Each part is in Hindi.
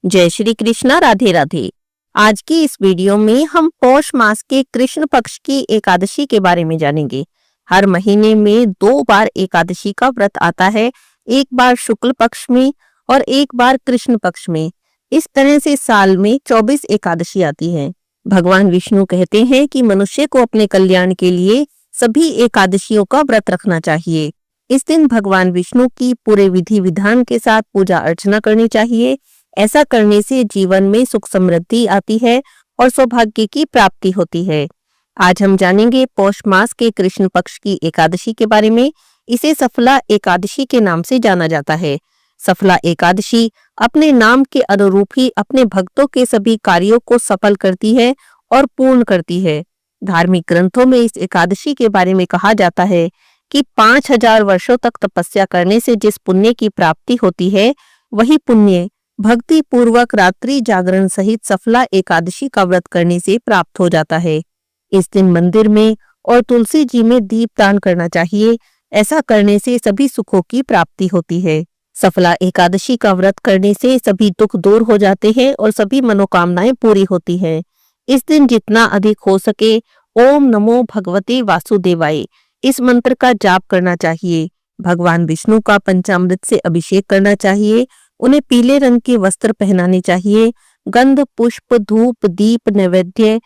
जय श्री कृष्णा, राधे राधे। आज की इस वीडियो में हम पौष मास के कृष्ण पक्ष की एकादशी के बारे में जानेंगे। हर महीने में 2 बार एकादशी का व्रत आता है, एक बार शुक्ल पक्ष में और एक बार कृष्ण पक्ष में। इस तरह से साल में 24 एकादशी आती हैं। भगवान विष्णु कहते हैं कि मनुष्य को अपने कल्याण के लिए सभी एकादशियों का व्रत रखना चाहिए। इस दिन भगवान विष्णु की पूरे विधि विधान के साथ पूजा अर्चना करनी चाहिए। ऐसा करने से जीवन में सुख समृद्धि आती है और सौभाग्य की प्राप्ति होती है। आज हम जानेंगे पौष मास के कृष्ण पक्ष की एकादशी के बारे में। इसे सफला एकादशी के नाम से जाना जाता है। सफला एकादशी अपने नाम के अनुरूप ही अपने भक्तों के सभी कार्यों को सफल करती है और पूर्ण करती है। धार्मिक ग्रंथों में इस एकादशी के बारे में कहा जाता है कि 5000 वर्षों तक तपस्या करने से जिस पुण्य की प्राप्ति होती है, वही पुण्य भक्ति पूर्वक रात्रि जागरण सहित सफला एकादशी का व्रत करने से प्राप्त हो जाता है। इस दिन मंदिर में और तुलसी जी में दीपदान करना चाहिए। ऐसा करने से सभी सुखों की प्राप्ति होती है। सफला एकादशी का व्रत करने से सभी दुख दूर हो जाते हैं और सभी मनोकामनाएं पूरी होती हैं। इस दिन जितना अधिक हो सके ओम नमो भगवते वासुदेवाय इस मंत्र का जाप करना चाहिए। भगवान विष्णु का पंचामृत से अभिषेक करना चाहिए। उन्हें पीले रंग के वस्त्र पहनाने चाहिए। गंध, पुष्प, धूप, दीप, नैवेद्य,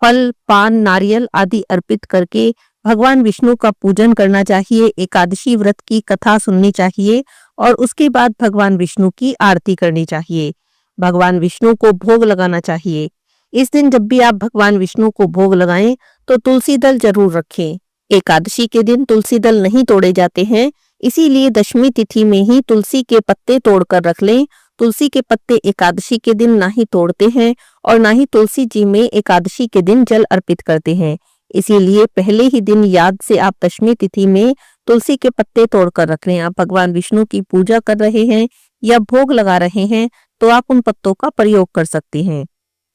फल, पान, नारियल आदि अर्पित करके भगवान विष्णु का पूजन करना चाहिए। एकादशी व्रत की कथा सुननी चाहिए और उसके बाद भगवान विष्णु की आरती करनी चाहिए। भगवान विष्णु को भोग लगाना चाहिए। इस दिन जब भी आप भगवान विष्णु को भोग लगाएं तो तुलसी दल जरूर रखें। एकादशी के दिन तुलसी दल नहीं तोड़े जाते हैं, इसीलिए दशमी तिथि में ही तुलसी के पत्ते तोड़कर रख लें। तुलसी के पत्ते एकादशी के दिन ना ही तोड़ते हैं और ना ही तुलसी जी में एकादशी के दिन जल अर्पित करते हैं। इसीलिए पहले ही दिन याद से आप दशमी तिथि में तुलसी के पत्ते तोड़कर रख लें। आप भगवान विष्णु की पूजा कर रहे हैं या भोग लगा रहे हैं तो आप उन पत्तों का प्रयोग कर सकते हैं।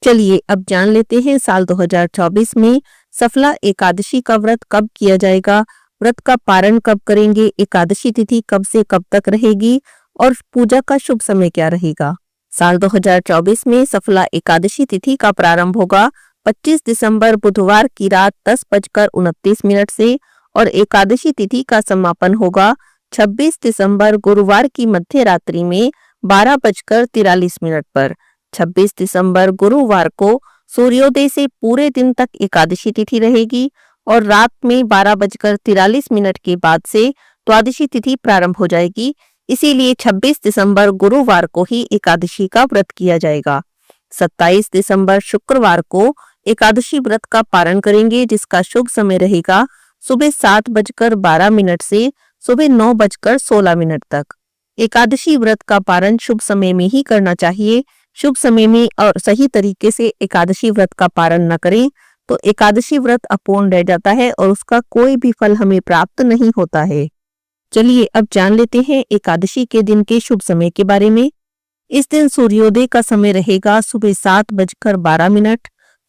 चलिए अब जान लेते हैं साल 2024 में सफला एकादशी का व्रत कब किया जाएगा, व्रत का पारण कब करेंगे, एकादशी तिथि कब से कब तक रहेगी और पूजा का शुभ समय क्या रहेगा। साल 2024 में सफला एकादशी तिथि का प्रारंभ होगा 25 दिसंबर बुधवार की रात 10:29 से और एकादशी तिथि का समापन होगा 26 दिसंबर गुरुवार की मध्य रात्रि में 12:43 पर। 26 दिसंबर गुरुवार को सूर्योदय से पूरे दिन तक एकादशी तिथि रहेगी और रात में 12:43 के बाद से द्वादशी तिथि प्रारंभ हो जाएगी। इसीलिए 26 दिसंबर गुरुवार को ही एकादशी का व्रत किया जाएगा। 27 दिसंबर शुक्रवार को एकादशी व्रत का पारण करेंगे, जिसका शुभ समय रहेगा सुबह 7:12 से सुबह 9:16 तक। एकादशी व्रत का पारण शुभ समय में ही करना चाहिए। शुभ समय में और सही तरीके से एकादशी व्रत का पारण न करें तो एकादशी व्रत अपूर्ण रह जाता है और उसका कोई भी फल हमें प्राप्त नहीं होता है। चलिए अब जान लेते हैं एकादशी के दिन के शुभ समय के बारे में। इस दिन सूर्योदय का समय रहेगा सुबह 7:12,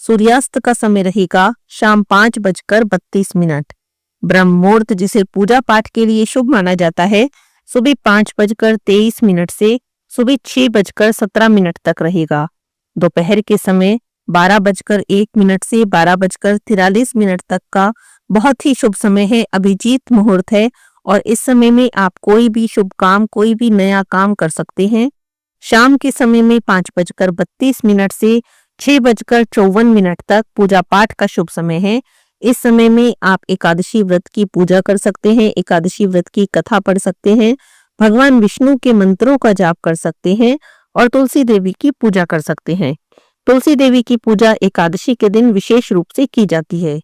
सूर्यास्त का समय रहेगा शाम 5:32। ब्रह्म मुहूर्त, जिसे पूजा पाठ के लिए शुभ माना जाता है, सुबह 5:23 से सुबह 6:17 तक रहेगा। दोपहर के समय 12:01 से 12:43 तक का बहुत ही शुभ समय है, अभिजीत मुहूर्त है और इस समय में आप कोई भी शुभ काम, कोई भी नया काम कर सकते हैं। शाम के समय में 5:32 से 6:54 तक पूजा पाठ का शुभ समय है। इस समय में आप एकादशी व्रत की पूजा कर सकते हैं, एकादशी व्रत की कथा पढ़ सकते हैं, भगवान विष्णु के मंत्रों का जाप कर सकते हैं और तुलसी देवी की पूजा कर सकते हैं। तुलसी देवी की पूजा एकादशी के दिन विशेष रूप से की जाती है।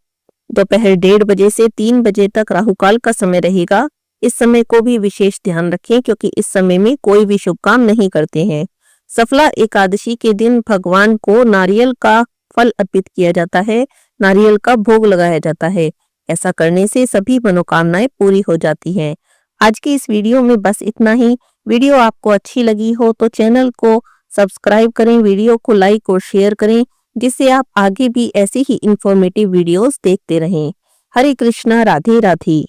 दोपहर 1:30 से 3 बजे तक राहुकाल का समय रहेगा। इस समय को भी विशेष ध्यान रखें क्योंकि इस समय में कोई भी शुभ काम नहीं करते हैं। सफला एकादशी के दिन भगवान को नारियल का फल अर्पित किया जाता है, नारियल का भोग लगाया जाता है। ऐसा करने से सभी मनोकामनाएं पूरी हो जाती हैं। आज की इस वीडियो में बस इतना ही। वीडियो आपको अच्छी लगी हो तो चैनल को सब्सक्राइब करें, वीडियो को लाइक और शेयर करें, जिससे आप आगे भी ऐसे ही इंफॉर्मेटिव वीडियोस देखते रहें। हरे कृष्णा, राधे राधे।